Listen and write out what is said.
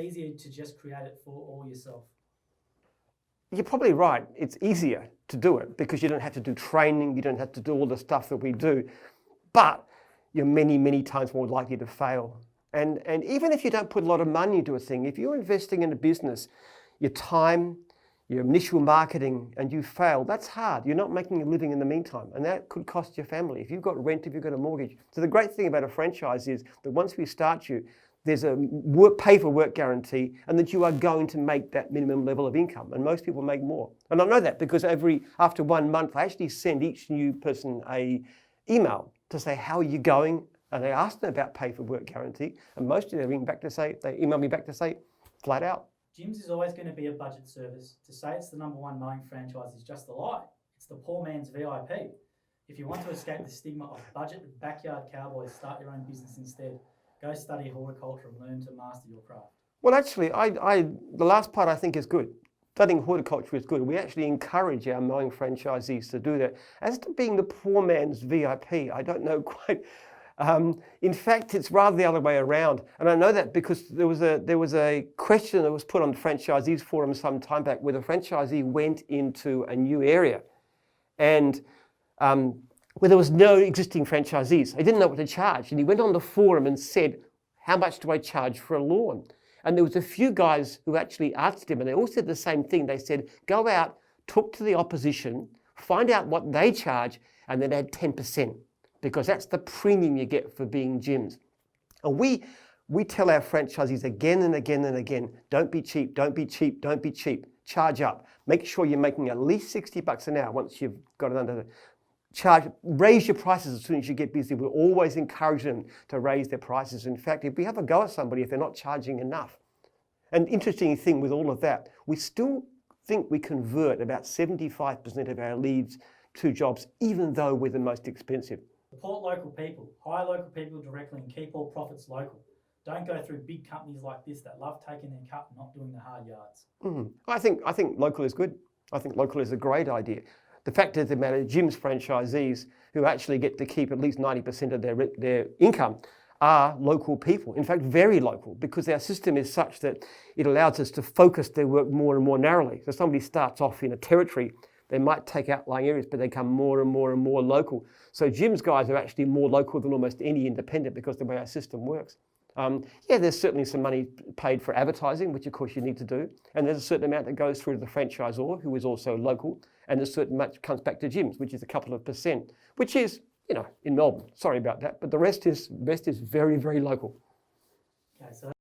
easier to just create it for all yourself? You're probably right. It's easier to do it because you don't have to do training, you don't have to do all the stuff that we do, but you're many, many times more likely to fail. And even if you don't put a lot of money into a thing, if you're investing in a business, your time, your initial marketing, and you fail, that's hard. You're not making a living in the meantime, and that could cost your family. If you've got rent, if you've got a mortgage. So the great thing about a franchise is that once we start you, there's a pay for work guarantee, and that you are going to make that minimum level of income. And most people make more. And I know that because after 1 month, I actually send each new person an email to say, how are you going? And I ask them about pay for work guarantee. And most of them they email me back to say, flat out. Jim's is always going to be a budget service. To say it's the #1 mowing franchise is just a lie. It's the poor man's VIP. If you want to escape the stigma of budget backyard cowboys, start your own business instead. Go study horticulture and learn to master your craft. Well, actually, the last part I think is good. Studying horticulture is good. We actually encourage our mowing franchisees to do that. As to being the poor man's VIP, I don't know quite. In fact, it's rather the other way around. And I know that because there was a question that was put on the franchisees forum some time back where the franchisee went into a new area and where there was no existing franchisees. He didn't know what to charge. And he went on the forum and said, how much do I charge for a lawn? And there was a few guys who actually asked him, and they all said the same thing. They said, go out, talk to the opposition, find out what they charge, and then add 10%, because that's the premium you get for being Jim's. And we tell our franchisees again and again and again, don't be cheap, don't be cheap, don't be cheap. Charge up. Make sure you're making at least $60 an hour once you've got it under the raise your prices as soon as you get busy. We'll always encourage them to raise their prices. In fact, if we have a go at somebody, if they're not charging enough. An interesting thing with all of that, we still think we convert about 75% of our leads to jobs, even though we're the most expensive. Support local people, hire local people directly and keep all profits local. Don't go through big companies like this that love taking their cut and not doing the hard yards. I think local is good. I think local is a great idea. The fact is the matter, Jim's franchisees who actually get to keep at least 90% of their income are local people. In fact, very local, because our system is such that it allows us to focus their work more and more narrowly. So somebody starts off in a territory, they might take outlying areas, but they become more and more and more local. So Jim's guys are actually more local than almost any independent because of the way our system works. Yeah, there's certainly some money paid for advertising, which of course you need to do. And there's a certain amount that goes through to the franchisor, who is also local. And a certain much comes back to Jim's, which is a couple of %, which is, in Melbourne. Sorry about that. But the rest is very, very local. Okay, so